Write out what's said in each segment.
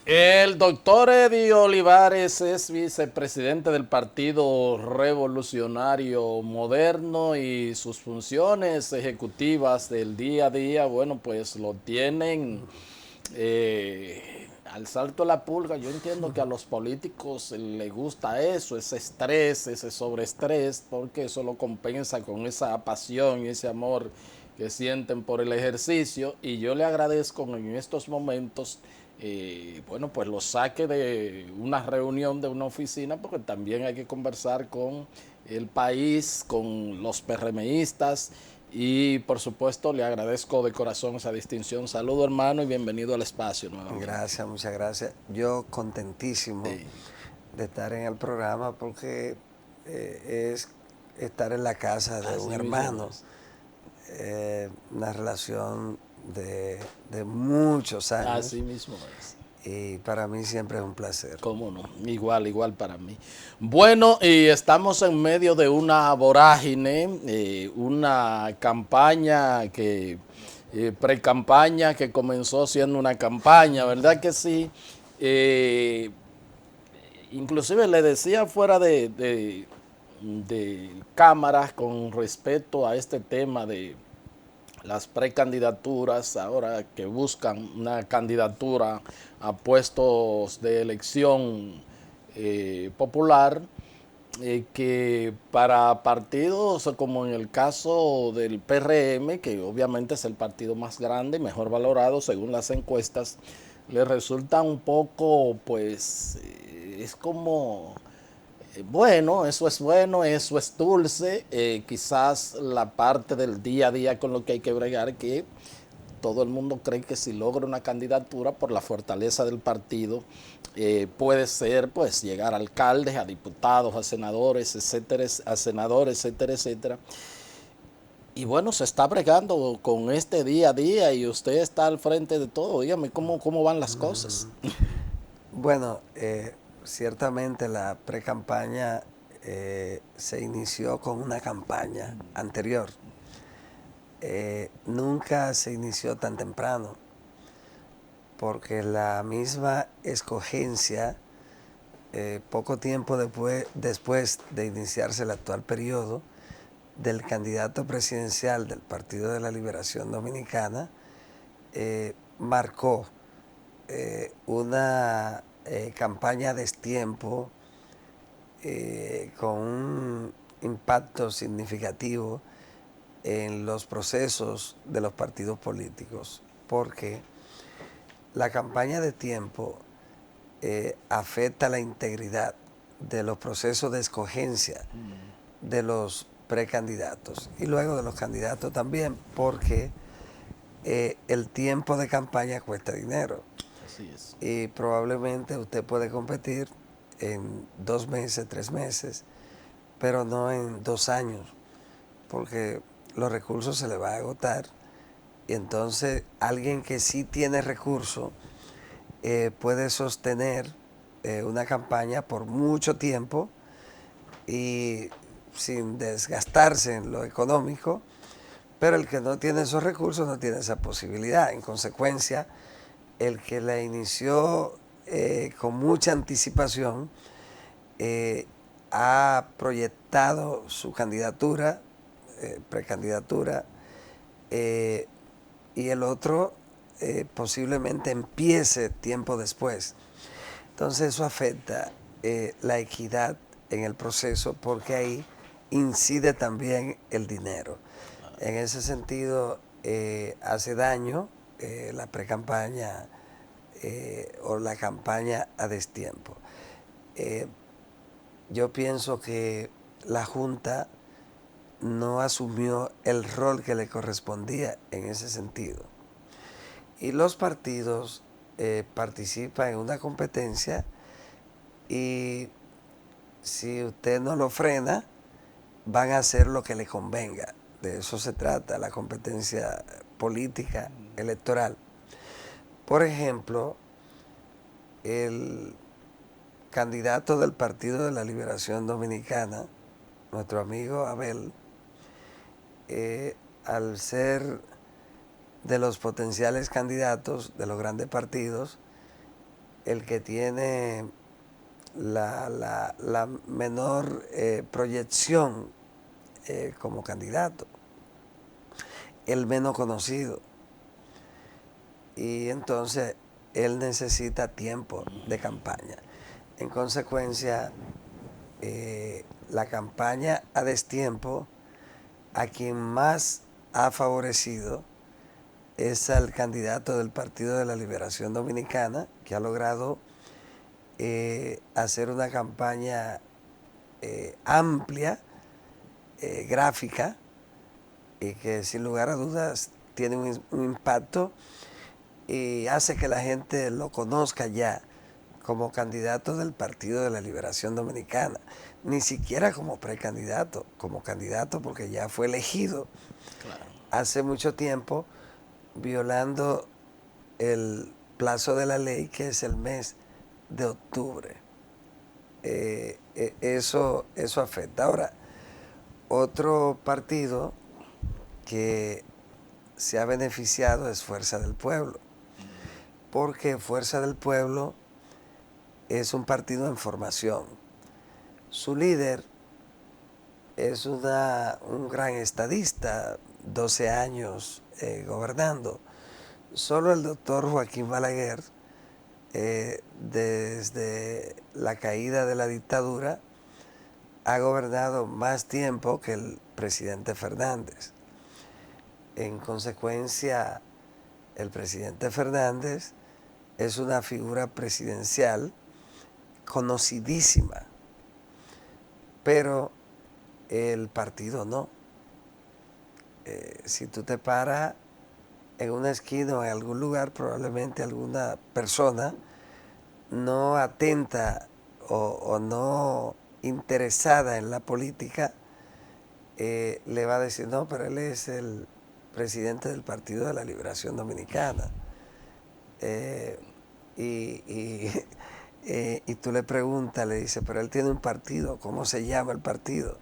El doctor Eddie Olivares es vicepresidente del Partido Revolucionario Moderno y sus funciones ejecutivas del día a día, bueno, pues lo tienen al salto de la pulga. Yo entiendo que a los políticos les gusta eso, ese estrés, ese sobreestrés, porque eso lo compensa con esa pasión y ese amor que sienten por el ejercicio. Y yo le agradezco en estos momentos, bueno, pues lo saque de una reunión, de una oficina, porque también hay que conversar con el país, con los PRMistas. Y por supuesto le agradezco de corazón esa distinción. Saludo, hermano, y bienvenido al espacio nuevamente. Gracias, muchas gracias. Yo contentísimo Sí, de estar en el programa porque es estar en la casa de un así mismo hermano, es. una relación de muchos Así años mismo es. y para mí siempre es un placer. Cómo no, igual, igual para mí. Bueno, y estamos en medio de una vorágine, una campaña que, pre-campaña que comenzó siendo una campaña, ¿verdad que sí? Eh, Inclusive le decía fuera de cámaras con respecto a este tema de las precandidaturas, ahora que buscan una candidatura a puestos de elección popular, que para partidos como en el caso del PRM, que obviamente es el partido más grande, mejor valorado según las encuestas, le resulta un poco, pues, es como bueno, eso es dulce. Quizás la parte del día a día con lo que hay que bregar, que todo el mundo cree que si logra una candidatura por la fortaleza del partido, puede ser, pues, llegar a alcaldes, a diputados, a senadores, etcétera, a senadores, etcétera, etcétera. Y bueno, se está bregando con este día a día y usted está al frente de todo. Dígame cómo van las cosas. Bueno, ciertamente la pre-campaña se inició con una campaña anterior. Nunca se inició tan temprano porque la misma escogencia, poco tiempo después de iniciarse el actual periodo, del candidato presidencial del Partido de la Liberación Dominicana, marcó una campaña a destiempo con un impacto significativo en los procesos de los partidos políticos, porque la campaña de tiempo afecta la integridad de los procesos de escogencia de los precandidatos y luego de los candidatos también, porque el tiempo de campaña cuesta dinero Así es. y probablemente usted puede competir en 2 meses, 3 meses, pero no en 2 años, porque los recursos se le va a agotar y entonces alguien que sí tiene recursos puede sostener una campaña por mucho tiempo y sin desgastarse en lo económico, pero el que no tiene esos recursos no tiene esa posibilidad. En consecuencia, el que la inició con mucha anticipación ha proyectado su candidatura, precandidatura, y el otro posiblemente empiece tiempo después. Entonces eso afecta la equidad en el proceso porque ahí incide también el dinero. En ese sentido, hace daño la precampaña o la campaña a destiempo. Eh, yo pienso que la Junta no asumió el rol que le correspondía en ese sentido. Y los partidos participan en una competencia y si usted no lo frena, van a hacer lo que le convenga. De eso se trata la competencia política electoral. Por ejemplo, el candidato del Partido de la Liberación Dominicana, nuestro amigo Abel, al ser de los potenciales candidatos de los grandes partidos, el que tiene la menor proyección como candidato, el menos conocido. Y entonces él necesita tiempo de campaña. En consecuencia, la campaña a destiempo, a quien más ha favorecido es al candidato del Partido de la Liberación Dominicana, que ha logrado hacer una campaña amplia, gráfica, y que sin lugar a dudas tiene un impacto y hace que la gente lo conozca ya como candidato del Partido de la Liberación Dominicana, ni siquiera como precandidato, como candidato porque ya fue elegido hace mucho tiempo, violando el plazo de la ley, que es el mes de octubre. Eso afecta. Ahora, otro partido que se ha beneficiado es Fuerza del Pueblo, porque Fuerza del Pueblo es un partido en formación. Su líder es un gran estadista, 12 años gobernando. Solo el doctor Joaquín Balaguer, desde la caída de la dictadura, ha gobernado más tiempo que el presidente Fernández. En consecuencia, el presidente Fernández es una figura presidencial conocidísima, pero el partido no. Si tú te paras en una esquina o en algún lugar, probablemente alguna persona no atenta o no interesada en la política le va a decir, no, pero él es el presidente del Partido de la Liberación Dominicana. Y tú le preguntas, le dices, pero él tiene un partido, ¿cómo se llama el partido?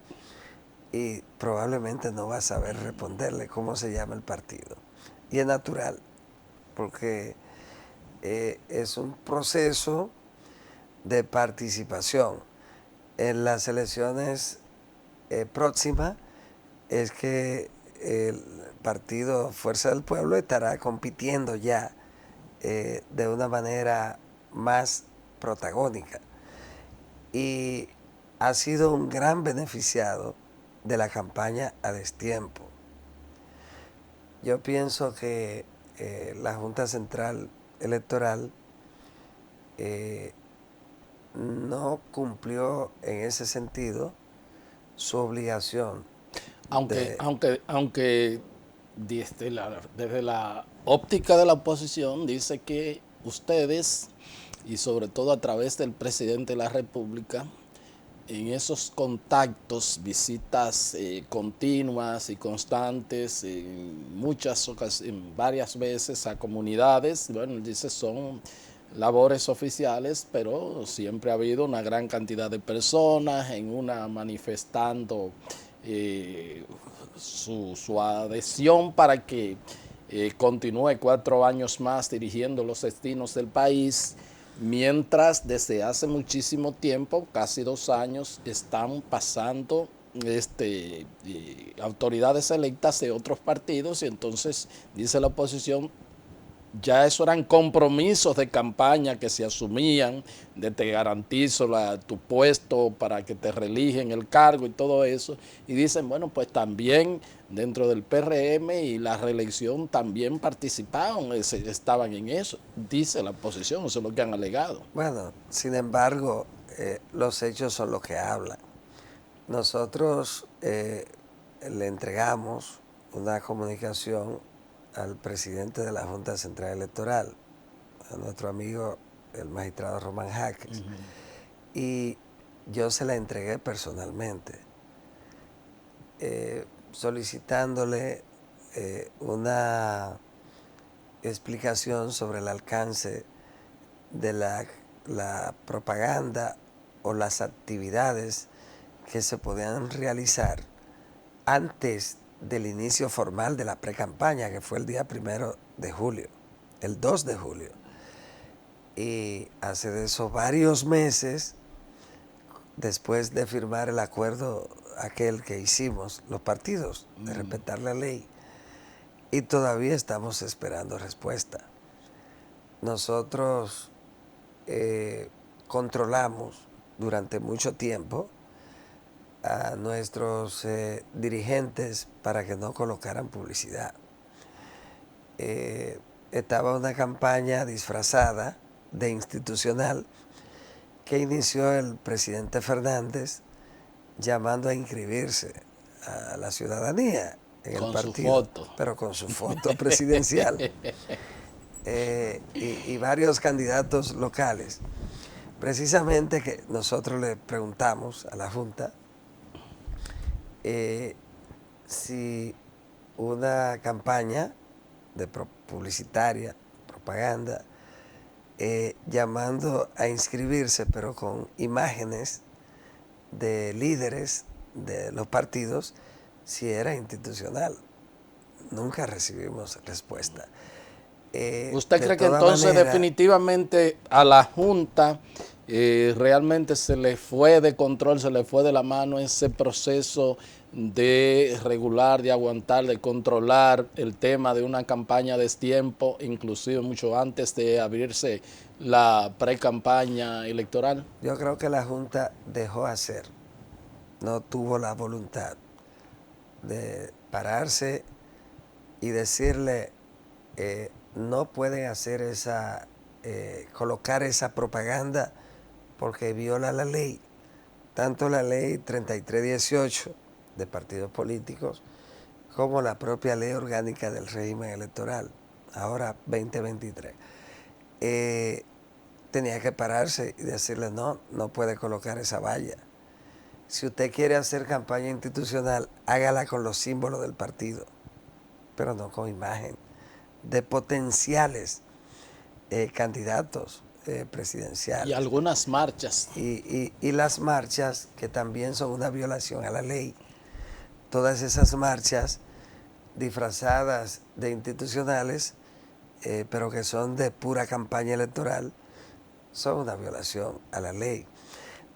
Y probablemente no va a saber responderle cómo se llama el partido. Y es natural, porque es un proceso de participación. En las elecciones próximas es que el partido Fuerza del Pueblo estará compitiendo ya de una manera más protagónica. Y ha sido un gran beneficiado de la campaña a destiempo. Yo pienso que la Junta Central Electoral no cumplió en ese sentido su obligación. Aunque desde la óptica de la oposición dice que ustedes, y sobre todo a través del presidente de la República, en esos contactos, visitas continuas y constantes, en muchas ocasiones, varias veces a comunidades, bueno, dice son labores oficiales, pero siempre ha habido una gran cantidad de personas en una manifestando su adhesión para que continúe 4 años más dirigiendo los destinos del país, mientras desde hace muchísimo tiempo, casi 2 años, están pasando autoridades electas de otros partidos, y entonces dice la oposición, ya eso eran compromisos de campaña que se asumían, de te garantizo tu puesto para que te reeligen el cargo y todo eso. Y dicen, bueno, pues también dentro del PRM y la reelección también participaron, estaban en eso, dice la oposición, eso es lo que han alegado. Bueno, sin embargo, los hechos son los que hablan. Nosotros le entregamos una comunicación al presidente de la Junta Central Electoral, a nuestro amigo el magistrado Román Jaques, y yo se la entregué personalmente, solicitándole una explicación sobre el alcance de la propaganda o las actividades que se podían realizar antes del inicio formal de la pre-campaña, que fue el día 1 de julio, el 2 de julio. Y hace de eso varios meses, después de firmar el acuerdo aquel que hicimos, los partidos, de respetar la ley, y todavía estamos esperando respuesta. Nosotros controlamos durante mucho tiempo a nuestros dirigentes para que no colocaran publicidad. Estaba una campaña disfrazada de institucional que inició el presidente Fernández llamando a inscribirse a la ciudadanía en el partido, su foto. pero con su foto presidencial y varios candidatos locales. Precisamente que nosotros le preguntamos a la Junta si una campaña de publicitaria, propaganda, llamando a inscribirse, pero con imágenes de líderes de los partidos, si era institucional. Nunca recibimos respuesta. ¿Usted cree que entonces definitivamente a la Junta realmente se le fue de control, se le fue de la mano ese proceso de regular, de aguantar, de controlar el tema de una campaña a destiempo, inclusive mucho antes de abrirse la pre-campaña electoral? Yo creo que la Junta dejó hacer, no tuvo la voluntad de pararse y decirle no pueden hacer colocar esa propaganda porque viola la ley, tanto la ley 3318 de partidos políticos como la propia ley orgánica del régimen electoral, ahora 2023. Tenía que pararse y decirle no puede colocar esa valla. Si usted quiere hacer campaña institucional, hágala con los símbolos del partido, pero no con imagen de potenciales candidatos presidenciales. Y algunas marchas. Y las marchas, que también son una violación a la ley. Todas esas marchas disfrazadas de institucionales, pero que son de pura campaña electoral, son una violación a la ley.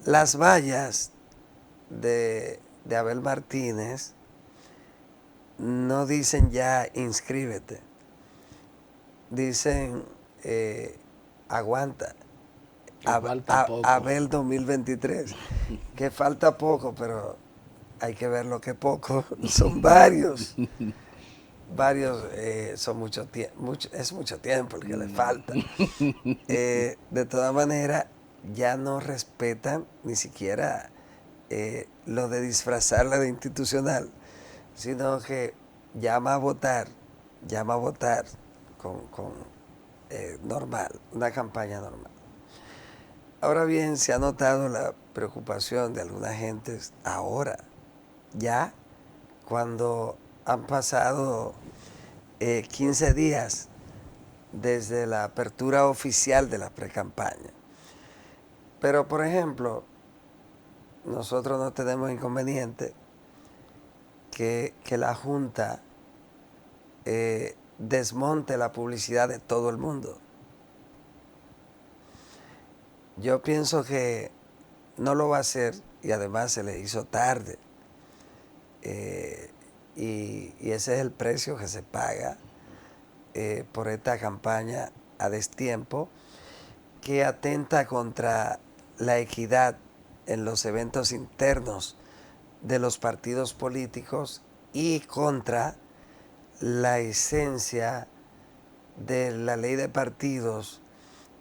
Las vallas de Abel Martínez no dicen ya inscríbete, dicen aguanta, Abel 2023, que falta poco, pero hay que ver lo que poco, son varios, son es mucho tiempo el que le falta. De todas maneras, ya no respetan ni siquiera lo de disfrazarla de institucional, sino que llama a votar con normal, una campaña normal. Ahora bien, se ha notado la preocupación de algunas gentes ahora, ya cuando han pasado 15 días desde la apertura oficial de la precampaña. Pero, por ejemplo, nosotros no tenemos inconveniente que la Junta desmonte la publicidad de todo el mundo. Yo pienso que no lo va a hacer y además se le hizo tarde. Y ese es el precio que se paga por esta campaña a destiempo, que atenta contra la equidad en los eventos internos de los partidos políticos y contra la esencia de la ley de partidos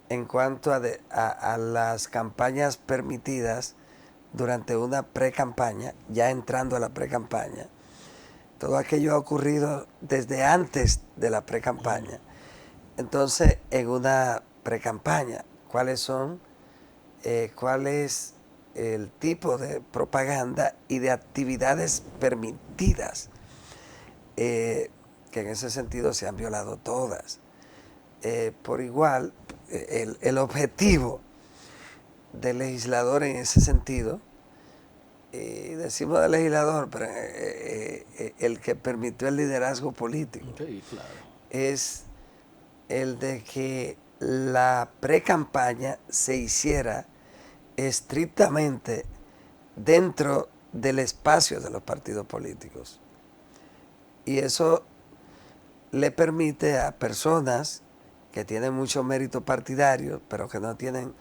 en cuanto a las campañas permitidas durante una pre-campaña, ya entrando a la pre-campaña. Todo aquello ha ocurrido desde antes de la pre-campaña. Entonces, en una pre-campaña, ¿cuál es el tipo de propaganda y de actividades permitidas? Que en ese sentido se han violado todas. Por igual, el objetivo del legislador en ese sentido, decimos del legislador, pero el que permitió el liderazgo político, Sí, claro, es el de que la pre-campaña se hiciera estrictamente dentro del espacio de los partidos políticos. Y eso le permite a personas que tienen mucho mérito partidario, pero que no tienen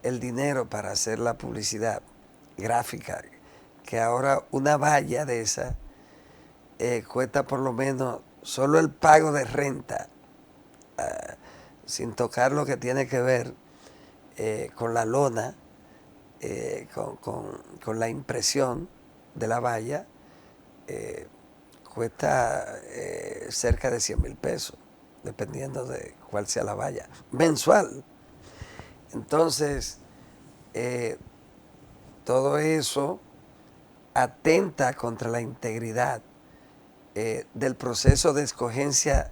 el dinero para hacer la publicidad gráfica, que ahora una valla de esa cuesta por lo menos solo el pago de renta, sin tocar lo que tiene que ver con la lona, con la impresión de la valla, cuesta cerca de 100 mil pesos, dependiendo de cuál sea la valla, mensual. Entonces, todo eso atenta contra la integridad del proceso de escogencia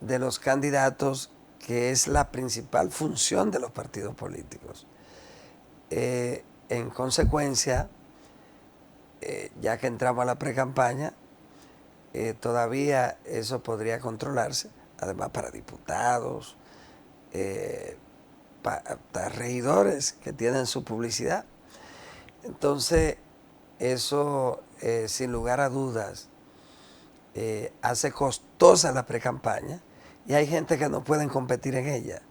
de los candidatos, que es la principal función de los partidos políticos. En consecuencia, ya que entramos a la pre-campaña, todavía eso podría controlarse, además para diputados, para regidores que tienen su publicidad. Entonces, eso, sin lugar a dudas, hace costosa la pre-campaña, y hay gente que no pueden competir en ella.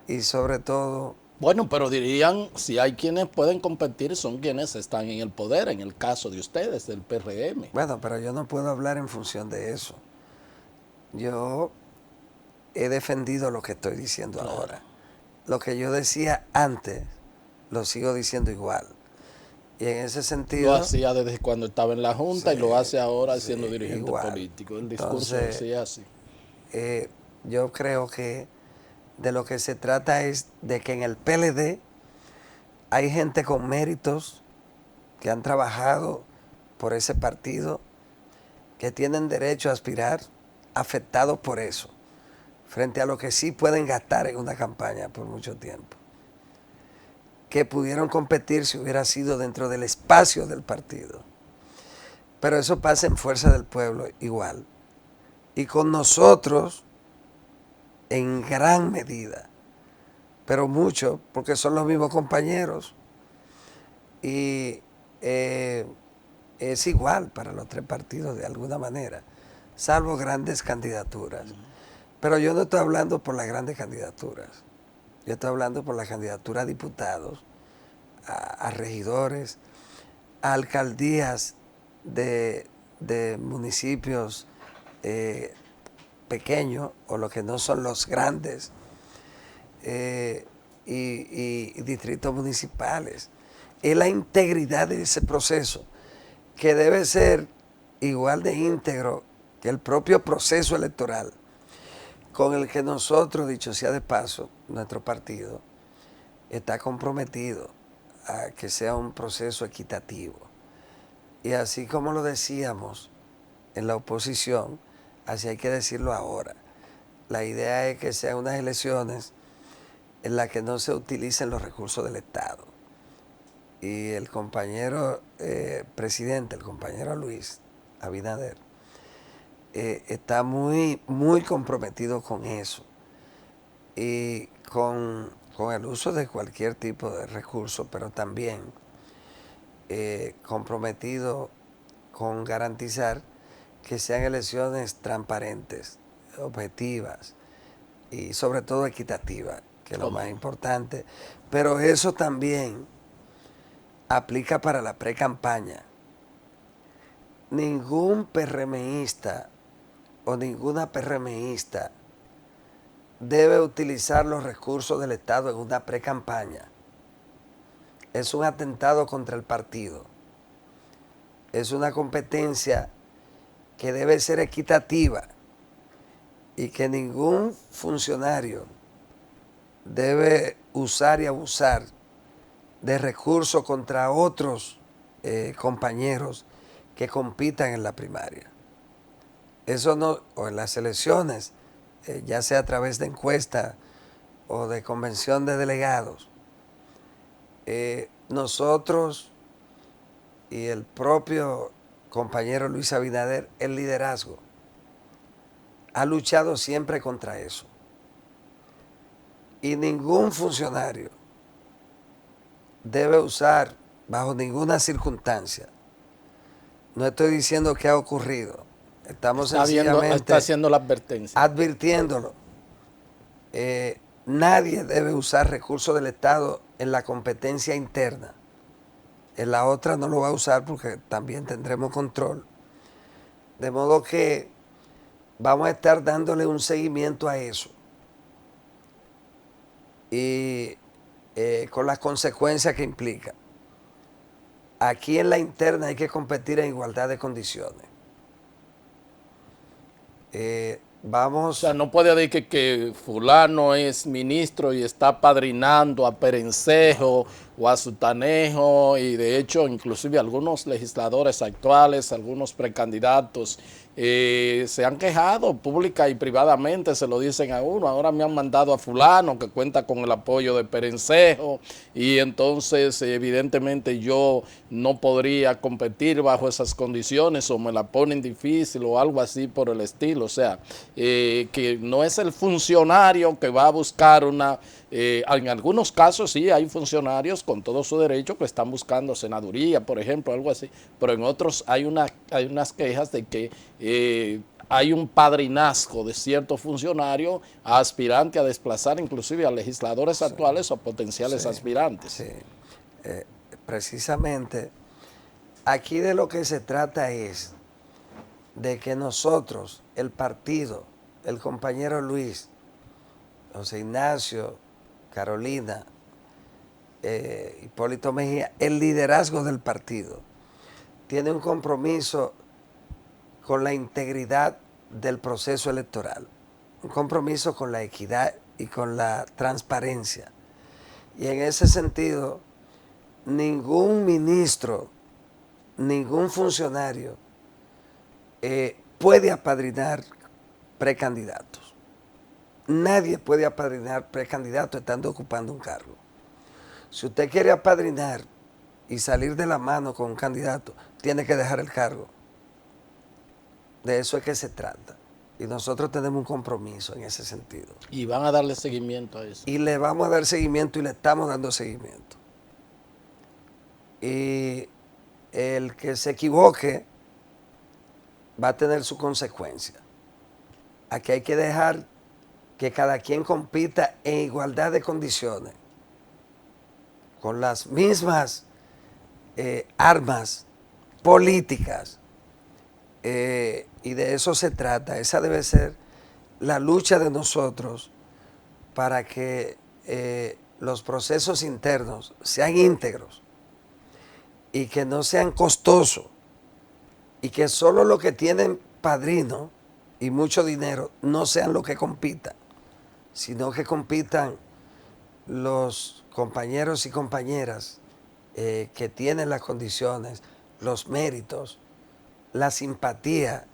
Y sobre todo... Bueno, pero dirían, si hay quienes pueden competir, son quienes están en el poder, en el caso de ustedes, del PRM. Bueno, pero yo no puedo hablar en función de eso. Yo he defendido lo que estoy diciendo ahora. Lo que yo decía antes, lo sigo diciendo igual. Y en ese sentido... Lo hacía desde cuando estaba en la Junta, sí, y lo hace ahora siendo dirigente igual. Político. El discurso decía así. Yo creo que de lo que se trata es de que en el PLD hay gente con méritos que han trabajado por ese partido, que tienen derecho a aspirar, afectados por eso, frente a lo que sí pueden gastar en una campaña por mucho tiempo, que pudieron competir si hubiera sido dentro del espacio del partido. Pero eso pasa en Fuerza del Pueblo igual. Y con nosotros en gran medida, pero mucho, porque son los mismos compañeros. Y es igual para los tres partidos de alguna manera, salvo grandes candidaturas. Pero yo no estoy hablando por las grandes candidaturas. Yo estoy hablando por la candidatura a diputados, a regidores, a alcaldías de municipios pequeños, o lo que no son los grandes, y distritos municipales. Es la integridad de ese proceso, que debe ser igual de íntegro que el propio proceso electoral, con el que nosotros, dicho sea de paso, nuestro partido está comprometido a que sea un proceso equitativo. Y así como lo decíamos en la oposición, así hay que decirlo ahora. La idea es que sean unas elecciones en las que no se utilicen los recursos del Estado. Y el compañero presidente, el compañero Luis Abinader, está muy, muy comprometido con eso, y con el uso de cualquier tipo de recurso, pero también comprometido con garantizar que sean elecciones transparentes, objetivas y sobre todo equitativas, que es lo más importante. Pero eso también aplica para la pre-campaña. Ningún PRMista o ninguna PRMista debe utilizar los recursos del Estado en una pre-campaña. Es un atentado contra el partido. Es una competencia que debe ser equitativa, y que ningún funcionario debe usar y abusar de recursos contra otros compañeros que compitan en la primaria. Eso no, o en las elecciones, ya sea a través de encuesta o de convención de delegados. Nosotros y el propio compañero Luis Abinader, el liderazgo, ha luchado siempre contra eso. Y ningún funcionario debe usar bajo ninguna circunstancia. No estoy diciendo que ha ocurrido. Estamos sencillamente está haciendo la advertencia. advirtiéndolo. Nadie debe usar recursos del Estado en la competencia interna. En la otra no lo va a usar porque también tendremos control. De modo que vamos a estar dándole un seguimiento a eso. Y con las consecuencias que implica. Aquí en la interna hay que competir en igualdad de condiciones. O sea, no puede decir que fulano es ministro y está padrinando a Perencejo o a Sutanejo, y de hecho inclusive algunos legisladores actuales, algunos precandidatos, se han quejado pública y privadamente, se lo dicen a uno: ahora me han mandado a fulano que cuenta con el apoyo de Perencejo, y entonces evidentemente yo no podría competir bajo esas condiciones, o me la ponen difícil o algo así por el estilo. O sea, que no es el funcionario que va a buscar una... en algunos casos sí hay funcionarios con todo su derecho que están buscando senaduría, por ejemplo, algo así, pero en otros hay unas quejas de que hay un padrinazgo de cierto funcionario aspirante a desplazar inclusive a legisladores actuales o potenciales aspirantes. Sí. Precisamente, aquí de lo que se trata es de que nosotros, el partido, el compañero Luis, José Ignacio, Carolina, Hipólito Mejía, el liderazgo del partido, tiene un compromiso con la integridad del proceso electoral, un compromiso con la equidad y con la transparencia. Y en ese sentido, ningún ministro, ningún funcionario puede apadrinar precandidatos. Nadie puede apadrinar precandidatos estando ocupando un cargo. Si usted quiere apadrinar y salir de la mano con un candidato, tiene que dejar el cargo. De eso es que se trata. Y nosotros tenemos un compromiso en ese sentido. Y van a darle seguimiento a eso. Y le vamos a dar seguimiento y le estamos dando seguimiento. Y el que se equivoque va a tener su consecuencia. Aquí hay que dejar que cada quien compita en igualdad de condiciones, con las mismas armas políticas, y de eso se trata. Esa debe ser la lucha de nosotros para que los procesos internos sean íntegros y que no sean costosos, y que solo los que tienen padrino y mucho dinero no sean los que compitan, sino que compitan los compañeros y compañeras que tienen las condiciones, los méritos, la simpatía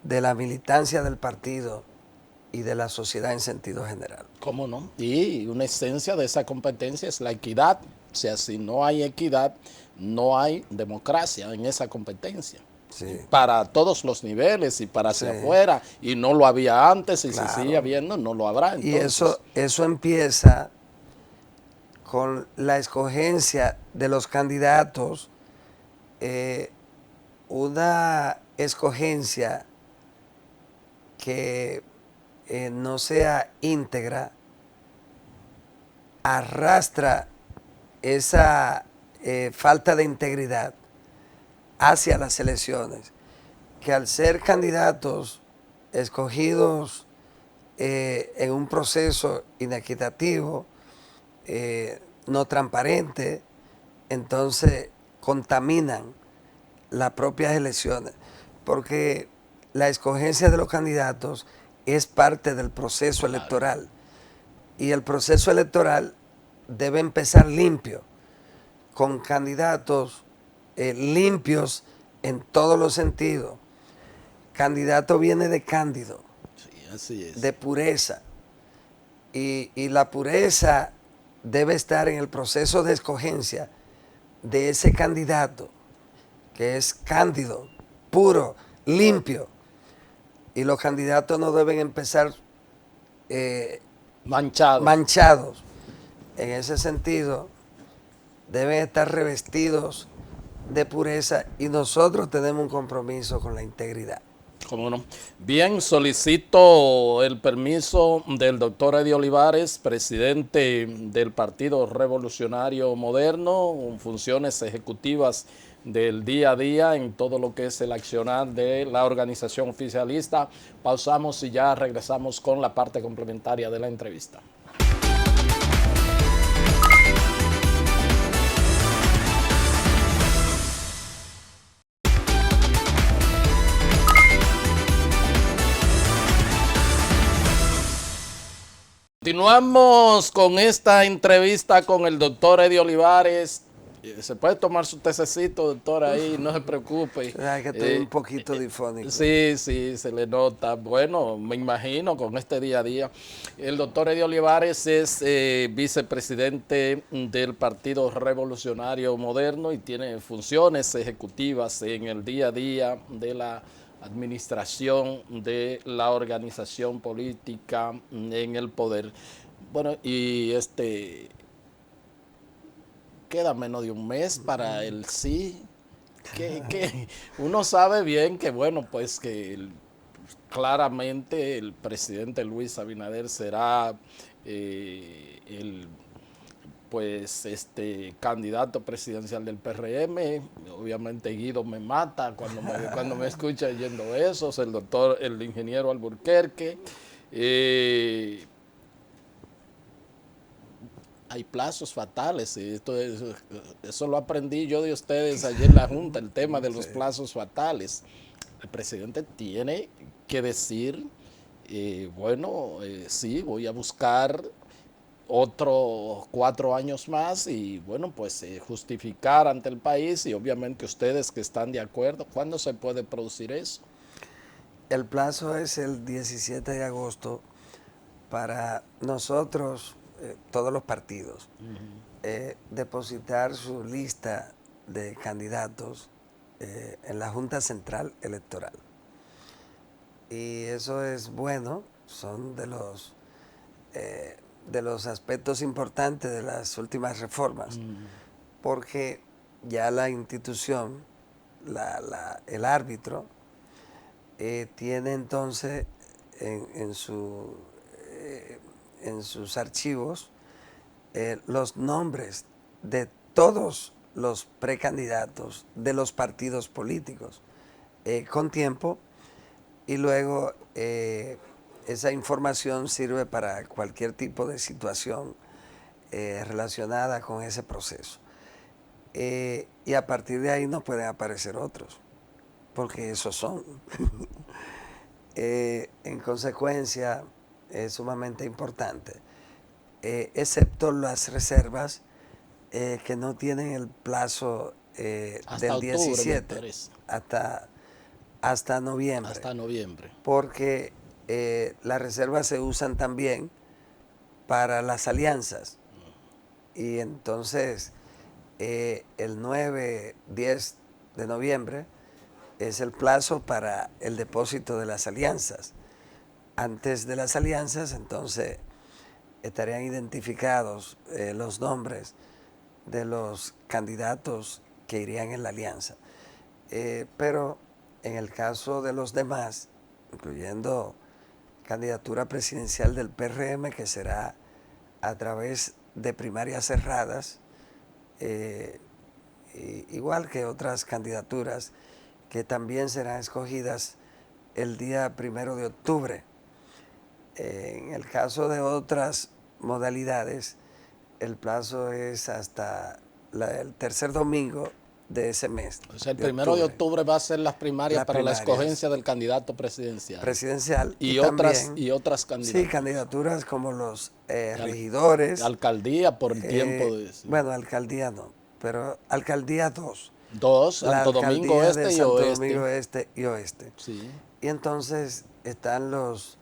de la militancia del partido y de la sociedad en sentido general. ¿Cómo no? Y una esencia de esa competencia es la equidad. O sea, si no hay equidad, no hay democracia en esa competencia. Sí. Para todos los niveles y para hacia afuera, y no lo había antes, y claro, si sigue habiendo, no lo habrá. Entonces. Y eso empieza con la escogencia de los candidatos, una escogencia que no sea íntegra, arrastra esa falta de integridad hacia las elecciones, que al ser candidatos escogidos en un proceso inequitativo, no transparente, entonces contaminan las propias elecciones, porque la escogencia de los candidatos es parte del proceso electoral, y el proceso electoral debe empezar limpio, con candidatos limpios en todos los sentidos. Candidato viene de cándido, sí, así es, de pureza, y la pureza debe estar en el proceso de escogencia de ese candidato, que es cándido, puro, limpio. Y los candidatos no deben empezar Manchado. manchados. En ese sentido, deben estar revestidos de pureza y nosotros tenemos un compromiso con la integridad. ¿Cómo no? Bien, solicito el permiso del doctor Eddie Olivares, presidente del Partido Revolucionario Moderno, con funciones ejecutivas del día a día en todo lo que es el accionar de la organización oficialista. Pausamos y ya regresamos con la parte complementaria de la entrevista. Continuamos con esta entrevista con el doctor Eddie Olivares. Se puede tomar su tececito, doctor, ahí, no se preocupe. ¿Verdad que estoy un poquito difónico? Sí, sí, se le nota. Bueno, me imagino con este día a día. El doctor Eddie Olivares es vicepresidente del Partido Revolucionario Moderno y tiene funciones ejecutivas en el día a día de la administración de la organización política en el poder. Bueno, y queda menos de un mes para el sí. Que uno sabe bien que, bueno, pues que claramente el presidente Luis Abinader será el candidato presidencial del PRM. Obviamente Guido me mata cuando me escucha yendo eso, el ingeniero Alburquerque. Hay plazos fatales, y eso lo aprendí yo de ustedes ayer en la Junta, el tema de los plazos fatales. El presidente tiene que decir, sí, voy a buscar otros 4 años más y bueno, pues justificar ante el país y obviamente ustedes que están de acuerdo. ¿Cuándo se puede producir eso? El plazo es el 17 de agosto para nosotros, todos los partidos, depositar su lista de candidatos en la Junta Central Electoral. Y eso es bueno, son de los aspectos importantes de las últimas reformas, porque ya la institución, el árbitro, tiene entonces en sus archivos los nombres de todos los precandidatos de los partidos políticos con tiempo, y luego esa información sirve para cualquier tipo de situación relacionada con ese proceso. Y a partir de ahí no pueden aparecer otros, porque esos son. En consecuencia, es sumamente importante, excepto las reservas que no tienen el plazo del octubre, 17 hasta noviembre. Hasta noviembre. Porque las reservas se usan también para las alianzas. Y entonces el 9-10 de noviembre es el plazo para el depósito de las alianzas. Antes de las alianzas, entonces, estarían identificados los nombres de los candidatos que irían en la alianza. Pero en el caso de los demás, incluyendo candidatura presidencial del PRM, que será a través de primarias cerradas, igual que otras candidaturas que también serán escogidas el día 1 de octubre. En el caso de otras modalidades, el plazo es hasta el tercer domingo de ese mes. O sea, el 1 de octubre va a ser las primarias para la escogencia del candidato presidencial. Y otras candidaturas. Sí, candidaturas como los regidores. Alcaldía por el tiempo de eso. Bueno, alcaldía no, pero alcaldía 2. Santo Domingo Este y Oeste. Santo Domingo Este y Oeste. Sí. Y entonces están los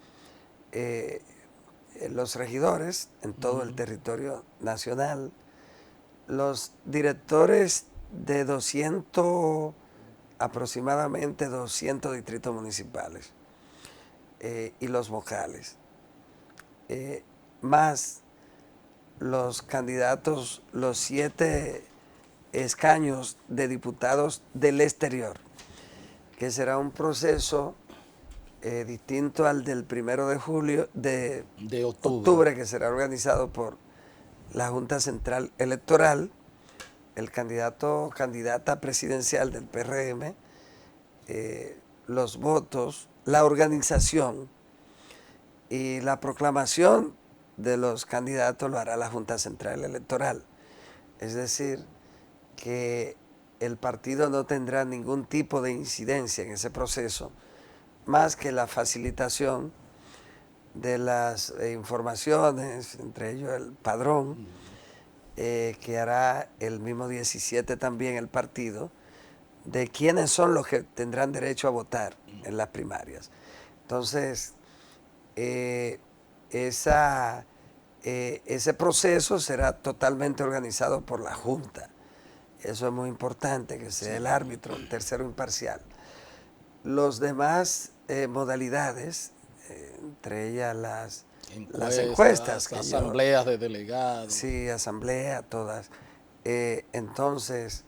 regidores en todo el territorio nacional, los directores de aproximadamente 200 distritos municipales y los vocales. más los candidatos, los 7 escaños de diputados del exterior, que será un proceso distinto al del 1 de julio, de octubre, que será organizado por la Junta Central Electoral, el candidato o candidata presidencial del PRM, los votos, la organización y la proclamación de los candidatos lo hará la Junta Central Electoral. Es decir, que el partido no tendrá ningún tipo de incidencia en ese proceso, más que la facilitación de las informaciones, entre ellos el padrón, que hará el mismo 17 también el partido, de quiénes son los que tendrán derecho a votar en las primarias. Entonces, ese proceso será totalmente organizado por la Junta. Eso es muy importante, que sea el árbitro, el tercero imparcial. Los demás modalidades, entre ellas las encuestas. Asambleas de delegados. Sí, asamblea, todas. Entonces,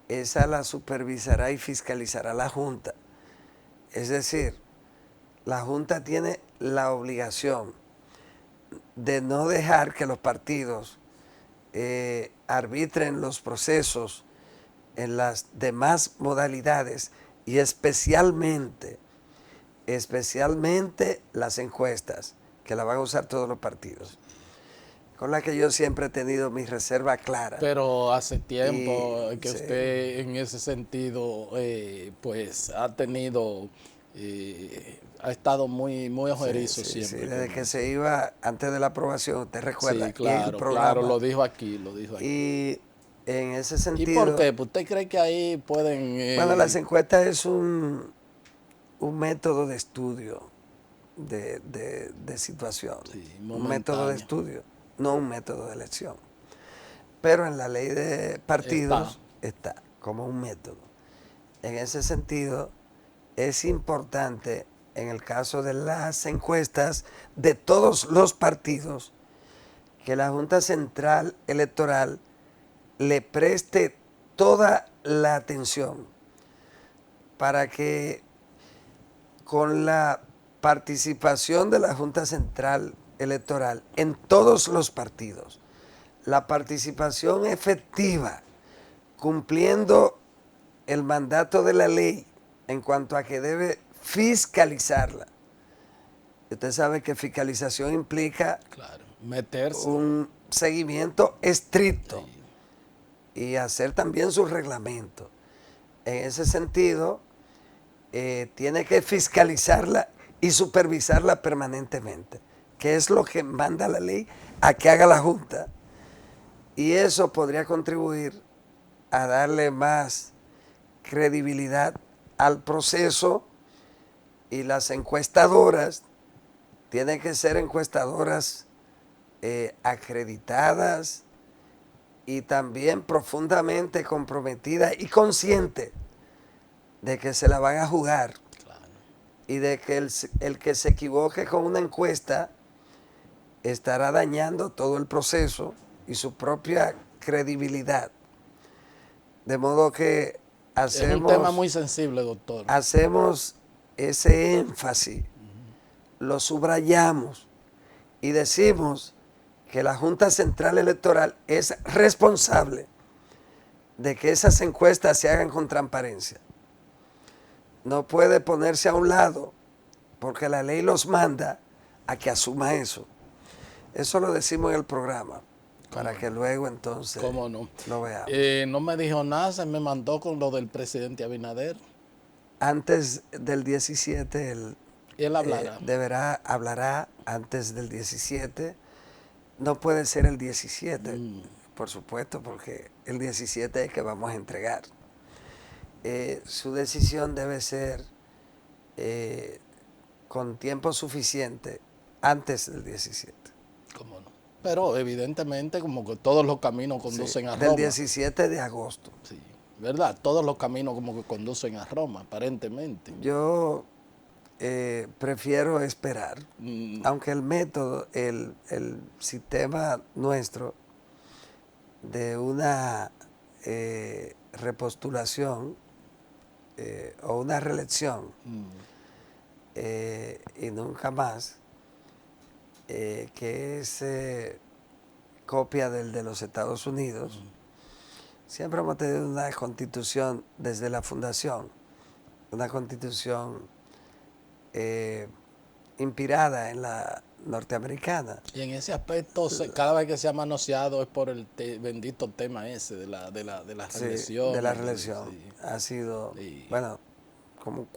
esa la supervisará y fiscalizará la Junta. Es decir, la Junta tiene la obligación de no dejar que los partidos arbitren los procesos en las demás modalidades y especialmente las encuestas, que la van a usar todos los partidos, con la que yo siempre he tenido mi reserva clara. Pero hace tiempo que usted en ese sentido pues ha tenido, ha estado muy ojerizo siempre. Sí, desde que se iba antes de la aprobación, usted recuerda. Sí, claro, lo dijo aquí. Y en ese sentido. ¿Y por qué? ¿Usted cree que ahí pueden...? Bueno, las encuestas es un método de estudio de situación, un método de estudio, no un método de elección. Pero en la ley de partidos está como un método. En ese sentido, es importante, en el caso de las encuestas de todos los partidos, que la Junta Central Electoral le preste toda la atención para que con la participación de la Junta Central Electoral en todos los partidos, la participación efectiva, cumpliendo el mandato de la ley en cuanto a que debe fiscalizarla. Usted sabe que fiscalización implica meterse, un seguimiento estricto y hacer también su reglamento. En ese sentido, tiene que fiscalizarla y supervisarla permanentemente, que es lo que manda la ley a que haga la Junta. Y eso podría contribuir a darle más credibilidad al proceso, y las encuestadoras tienen que ser encuestadoras acreditadas y también profundamente comprometidas y conscientes de que se la van a jugar. Claro. Y de que el que se equivoque con una encuesta estará dañando todo el proceso y su propia credibilidad. De modo que es un tema muy sensible, doctor. Hacemos ese énfasis, lo subrayamos y decimos que la Junta Central Electoral es responsable de que esas encuestas se hagan con transparencia. No puede ponerse a un lado porque la ley los manda a que asuma eso. Eso lo decimos en el programa para que luego entonces lo veamos. No me dijo nada, se me mandó con lo del presidente Abinader. Antes del 17, él hablará. Hablará antes del 17. No puede ser el 17, por supuesto, porque el 17 es que vamos a entregar. Su decisión debe ser con tiempo suficiente antes del 17. ¿Cómo no? Pero evidentemente como que todos los caminos conducen a Roma. Del 17 de agosto. Sí, ¿verdad? Todos los caminos como que conducen a Roma, aparentemente. Yo prefiero esperar, Mm, aunque el método, el sistema nuestro de una repostulación o una reelección y nunca más, que es copia del de los Estados Unidos. Siempre hemos tenido una constitución desde la fundación, una constitución inspirada en la norteamericana. y en ese aspecto, cada vez que se ha manoseado es por el bendito tema ese de la Sí, de reelección. la reelección. Sí, Ha sido, sí. bueno, como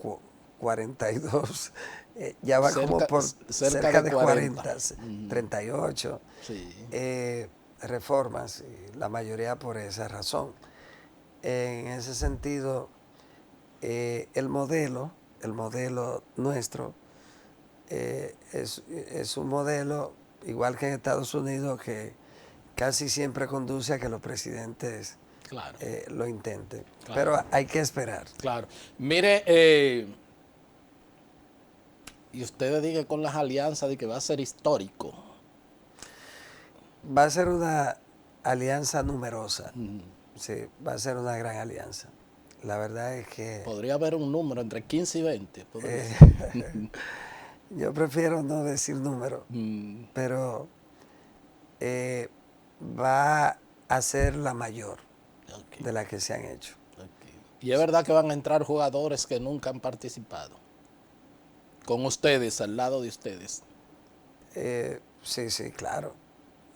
42, ya va como Cerca, por cerca cerca de de 40. 40, 38 Sí, reformas, y la mayoría por esa razón. En ese sentido, el modelo nuestro es un modelo, igual que en Estados Unidos, que casi siempre conduce a que los presidentes claro, lo intenten. claro, Pero hay que esperar. claro. Mire, y ustedes digan con las alianzas de que va a ser histórico. Va a ser una alianza numerosa. Sí, va a ser una gran alianza. La verdad es que Podría haber un número entre 15 y 20. Podría eh, ser. yo prefiero no decir número, Mm, pero va a ser la mayor ok, de las que se han hecho. ok. Y es verdad que van a entrar jugadores que nunca han participado. Con ustedes, al lado de ustedes. Sí, sí, claro.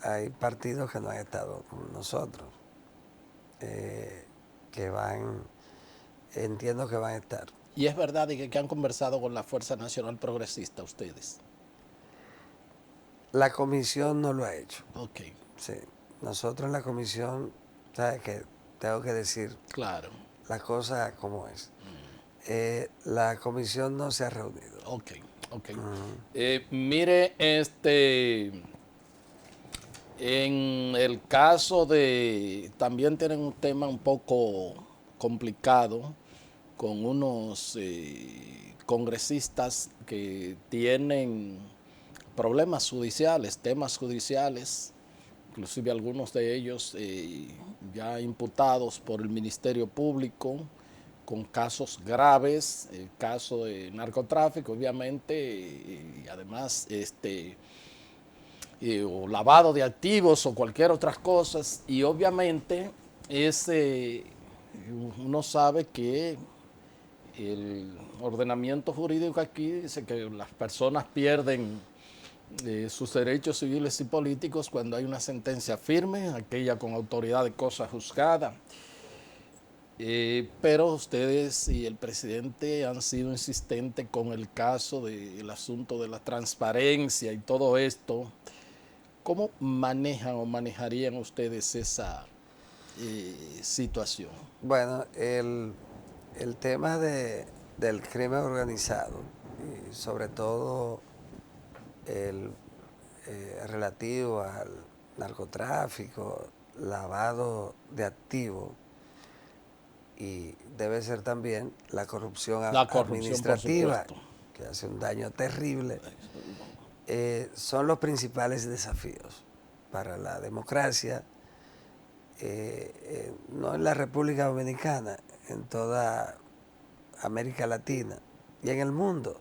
Hay partidos que no han estado con nosotros, que entiendo que van a estar. Y es verdad de que han conversado con la Fuerza Nacional Progresista ustedes. La comisión no lo ha hecho. Ok, Sí. Nosotros en la comisión, ¿sabes qué? Tengo que decir claro. la cosa como es. La comisión no se ha reunido. Ok, ok. Mire, en el caso de, también tienen un tema un poco complicado con unos congresistas que tienen problemas judiciales, temas judiciales, inclusive algunos de ellos ya imputados por el Ministerio Público con casos graves, el caso de narcotráfico, obviamente, y además o lavado de activos o cualquier otras cosas, y obviamente uno sabe que el ordenamiento jurídico aquí dice que las personas pierden sus derechos civiles y políticos cuando hay una sentencia firme, aquella con autoridad de cosa juzgada. Pero ustedes y el presidente han sido insistentes con el caso del asunto de la transparencia y todo esto. ¿Cómo manejan o manejarían ustedes esa situación? Bueno, el tema del crimen organizado, y sobre todo el relativo al narcotráfico, lavado de activos, y debe ser también la corrupción La corrupción, por administrativa, supuesto. que hace un daño terrible, son los principales desafíos para la democracia, no en la República Dominicana, en toda América Latina y en el mundo.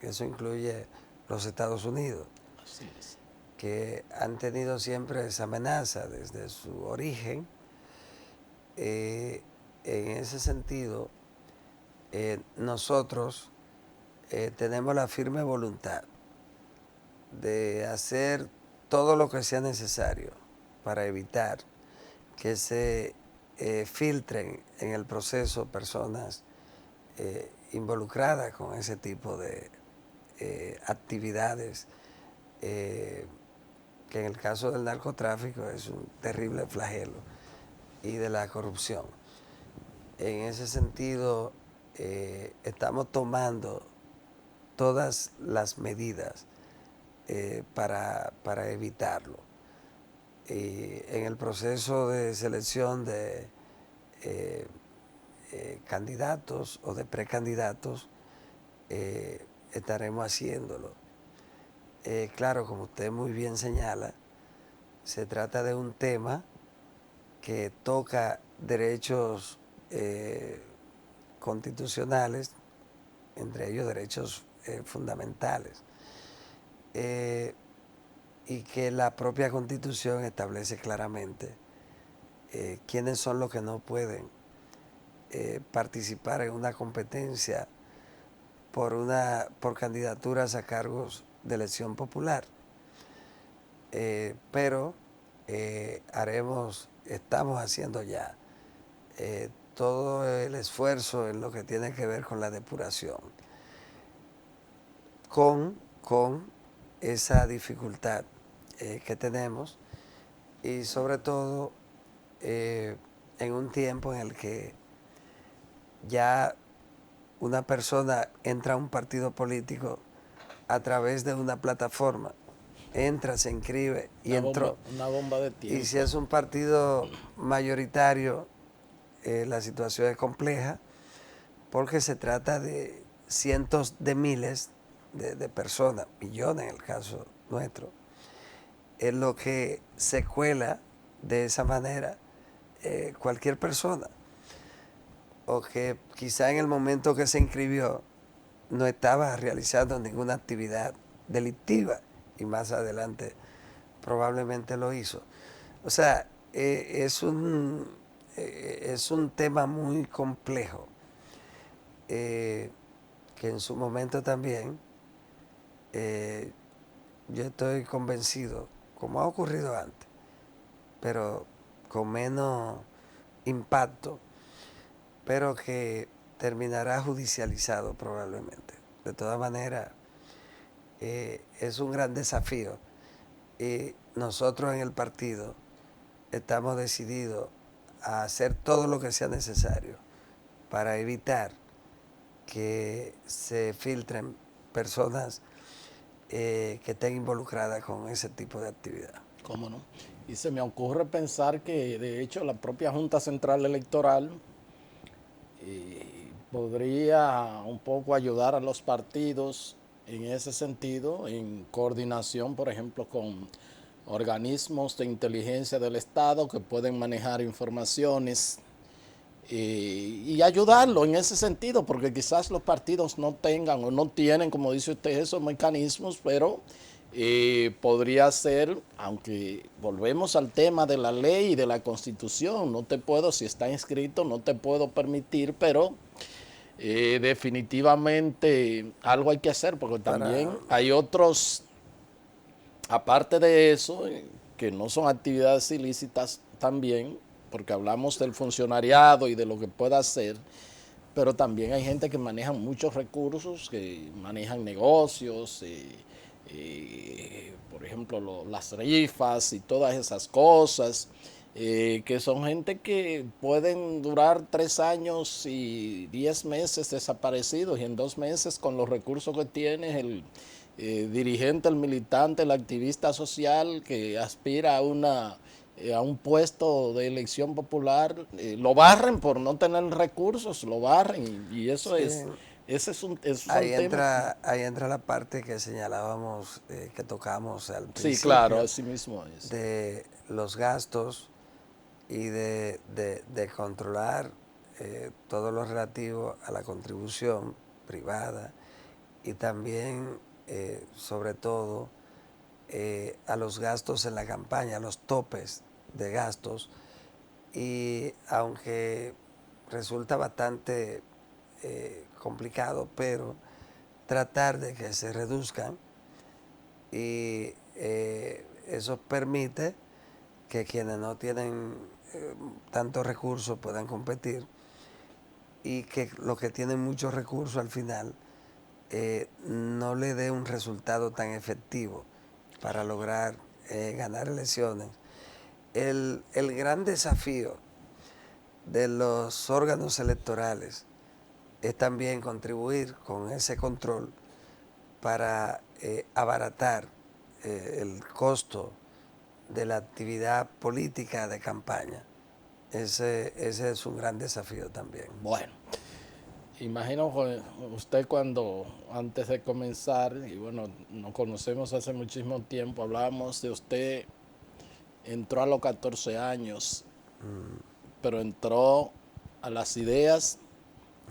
Eso incluye los Estados Unidos, Así es. que han tenido siempre esa amenaza desde su origen. En ese sentido, nosotros tenemos la firme voluntad de hacer todo lo que sea necesario para evitar que se filtren en el proceso personas involucradas con ese tipo de actividades, que en el caso del narcotráfico es un terrible flagelo, y de la corrupción. En ese sentido, estamos tomando todas las medidas para evitarlo. En el proceso de selección de candidatos o de precandidatos, estaremos haciéndolo. Claro, como usted muy bien señala, se trata de un tema que toca derechos constitucionales, entre ellos derechos fundamentales, y que la propia Constitución establece claramente quiénes son los que no pueden participar en una competencia por candidaturas a cargos de elección popular. Pero estamos haciendo ya todo el esfuerzo en lo que tiene que ver con la depuración, con esa dificultad que tenemos, y sobre todo en un tiempo en el que ya una persona entra a un partido político a través de una plataforma, entra, se inscribe y entró. Una bomba de tiempo. Y si es un partido mayoritario, la situación es compleja porque se trata de cientos de miles de personas, millones en el caso nuestro, en lo que se cuela de esa manera cualquier persona, o que quizá en el momento que se inscribió no estaba realizando ninguna actividad delictiva y más adelante probablemente lo hizo. O sea, es un tema muy complejo que en su momento también yo estoy convencido, como ha ocurrido antes, pero con menos impacto, pero que terminará judicializado probablemente. De todas maneras, es un gran desafío y nosotros en el partido estamos decididos a hacer todo lo que sea necesario para evitar que se filtren personas que estén involucradas con ese tipo de actividad. ¿Cómo no? Y se me ocurre pensar que de hecho la propia Junta Central Electoral podría un poco ayudar a los partidos en ese sentido, en coordinación, por ejemplo, con organismos de inteligencia del Estado que pueden manejar informaciones y ayudarlo en ese sentido, porque quizás los partidos no tengan o no tienen, como dice usted, esos mecanismos, pero podría ser, aunque volvemos al tema de la ley y de la Constitución, no te puedo, si está inscrito, no te puedo permitir, pero definitivamente algo hay que hacer, porque también hay otros, aparte de eso, que no son actividades ilícitas también, porque hablamos del funcionariado y de lo que pueda hacer, pero también hay gente que maneja muchos recursos, que manejan negocios, por ejemplo, las rifas y todas esas cosas, que son gente que pueden durar 3 años y 10 meses desaparecidos, y en 2 meses con los recursos que tienes el dirigente, el militante, el activista social que aspira a un puesto de elección popular, lo barren por no tener recursos, lo barren, y eso Sí. ese es un Ahí tema. entra la parte que señalábamos, que tocamos al Sí, principio, claro, así mismo es. de los gastos y de controlar todo lo relativo a la contribución privada y también, sobre todo, a los gastos en la campaña, a los topes de gastos. Y aunque resulta bastante complicado, pero tratar de que se reduzcan, y eso permite que quienes no tienen tantos recursos puedan competir, y que los que tienen muchos recursos al final no le dé un resultado tan efectivo para lograr ganar elecciones. El gran desafío de los órganos electorales es también contribuir con ese control para abaratar el costo de la actividad política de campaña. Ese es un gran desafío también. Bueno, Imagino usted cuando, antes de comenzar, y bueno, nos conocemos hace muchísimo tiempo, hablábamos de usted, entró a los 14 años, pero entró a las ideas,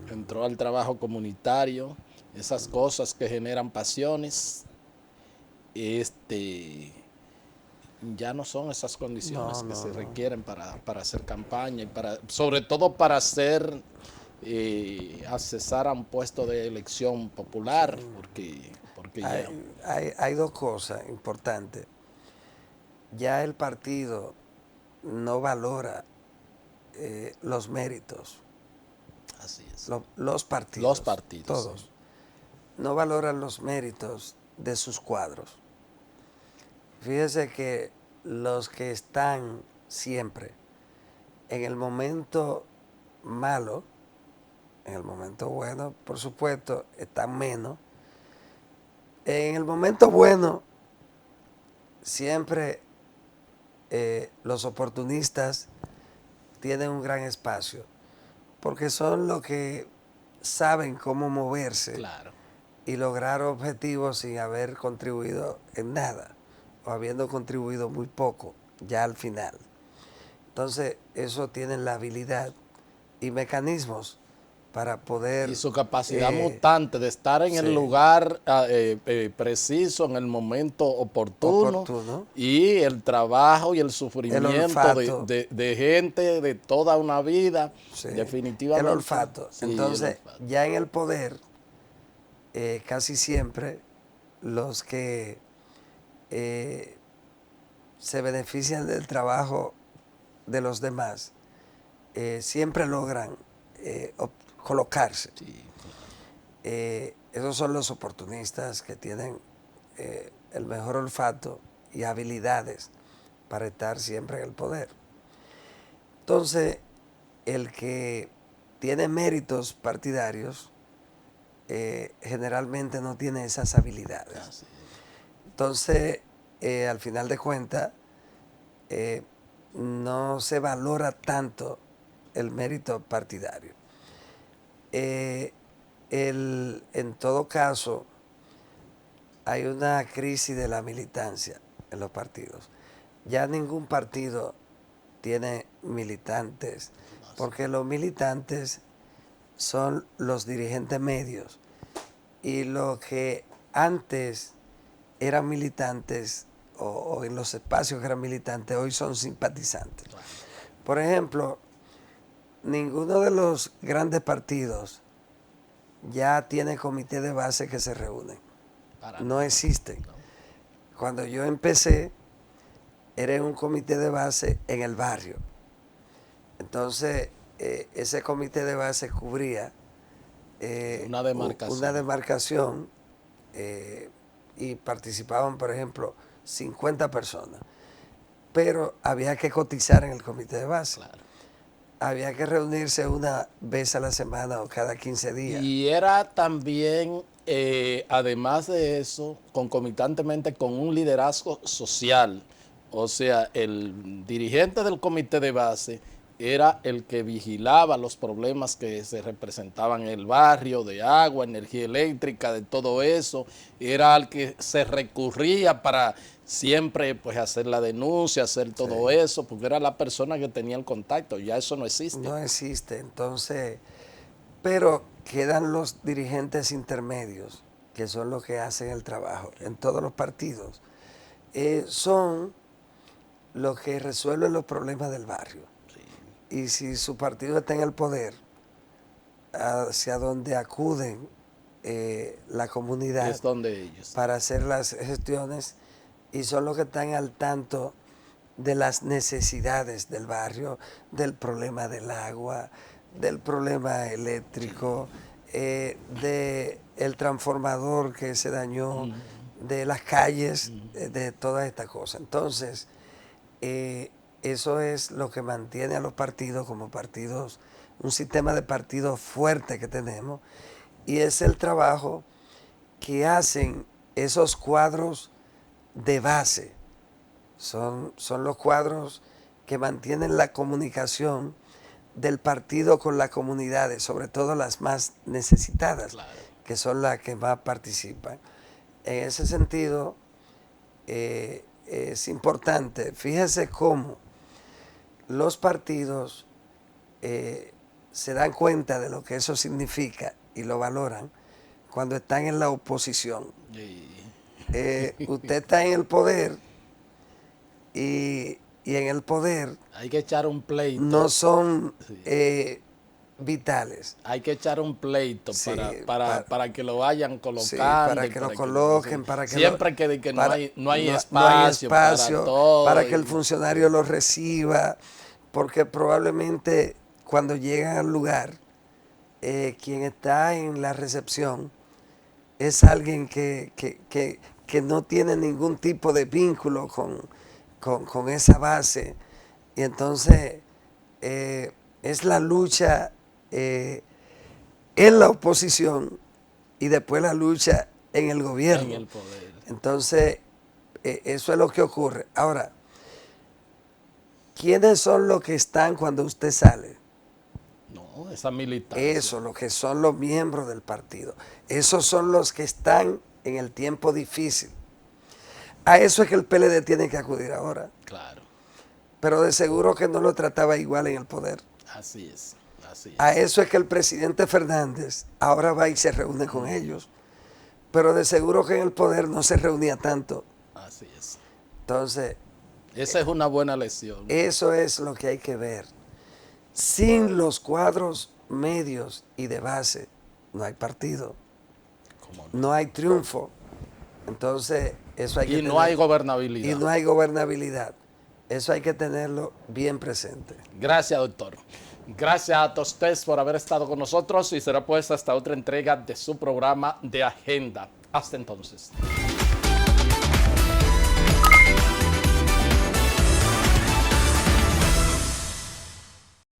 entró al trabajo comunitario, esas cosas que generan pasiones, ya no son esas condiciones No, que no, se no. requieren para hacer campaña y sobre todo para hacer accesar a un puesto de elección popular, porque ya Hay dos cosas importantes. Ya el partido no valora los méritos. así es. Los Los partidos, partidos, sí. todos, no valoran los méritos de sus cuadros. Fíjese que los que están siempre en el momento malo, en el momento bueno, por supuesto, están menos. En el momento bueno, siempre los oportunistas tienen un gran espacio, porque son los que saben cómo moverse Claro. y lograr objetivos sin haber contribuido en nada, o habiendo contribuido muy poco ya al final. Entonces, eso tienen la habilidad y mecanismos para Y poder su capacidad mutante de estar en el sí, lugar preciso, en el momento oportuno, oportuno, y el trabajo y el el sufrimiento olfato, de gente de toda una vida, sí, el definitivamente. olfato. Sí, el Entonces, olfato. ya en el poder, casi siempre los que eh, se benefician del trabajo de los demás siempre logran colocarse. Sí, claro. Esos son los oportunistas que tienen el mejor olfato y habilidades para estar siempre en el poder. Entonces, el que tiene méritos partidarios generalmente no tiene esas habilidades. Así es. Entonces, al final de cuentas, no se valora tanto el mérito partidario. En todo caso, hay una crisis de la militancia en los partidos. Ya ningún partido tiene militantes, porque los militantes son los dirigentes medios y lo que antes eran militantes o en los espacios que eran militantes hoy son simpatizantes. Por ejemplo, ninguno de los grandes partidos ya tiene comité de base que se reúnen. No existen. Cuando yo empecé, era un comité de base en el barrio. Entonces, ese comité de base cubría Una demarcación. una demarcación y participaban, por ejemplo, 50 personas. Pero había que cotizar en el comité de base. Claro. Había que reunirse una vez a la semana o cada 15 días. Y era también, además de eso, concomitantemente con un liderazgo social. O sea, el dirigente del comité de base era el que vigilaba los problemas que se representaban en el barrio, de agua, energía eléctrica, de todo eso. Era al que se recurría para siempre pues hacer la denuncia, hacer todo eso, porque era la persona que tenía el contacto. Ya eso no existe. No existe. Entonces, pero quedan los dirigentes intermedios, que son los que hacen el trabajo en todos los partidos. Son los que resuelven los problemas del barrio. Y si su partido está en el poder, hacia donde acuden la comunidad Es donde ellos. para hacer las gestiones, y son los que están al tanto de las necesidades del barrio, del problema del agua, del problema eléctrico, del transformador que se dañó, de las calles, de todas estas cosas. Entonces, eso es lo que mantiene a los partidos como partidos, un sistema de partidos fuerte que tenemos, y es el trabajo que esos cuadros de base. Son los cuadros que mantienen la comunicación del partido con las comunidades, sobre todo las más necesitadas, Claro. que son las que más participan. En ese sentido, es importante, fíjese cómo los partidos se dan cuenta de lo que eso significa y lo valoran cuando están en la oposición. Usted está en el poder y en el poder Hay que echar un pleito. no son vitales. Hay que echar un pleito Sí, para que lo vayan colocando. Sí, para que lo coloquen, para que siempre lo, que para, no hay no espacio, para todo. para que el funcionario lo reciba, porque probablemente cuando llegan al lugar, quien está en la recepción es alguien que no tiene ningún tipo de vínculo con esa base, y entonces es la lucha en la oposición y después la lucha en el gobierno. En el poder. Entonces, eso es lo que ocurre. Ahora, ¿quiénes son los que están cuando usted sale? No, esa militancia. Eso, lo que son los miembros del partido. Esos son los que están en el tiempo difícil. A eso es que el PLD tiene que acudir ahora. Claro. Pero de seguro que no lo trataba igual en el poder. Así es. Así es. A eso es que el presidente Fernández ahora va y se reúne con ellos. Pero de seguro que en el poder no se reunía tanto. Así es. Entonces, esa es una buena lección. eso es lo que hay que ver. Sin los cuadros medios y de base, no hay partido. ¿Cómo no? No hay triunfo. Entonces, eso hay que Y no hay gobernabilidad. Y no hay gobernabilidad. Eso hay que tenerlo bien presente. Gracias, doctor. Gracias a todos ustedes por haber estado con nosotros y será pues hasta otra entrega de su programa de Agenda. Hasta entonces.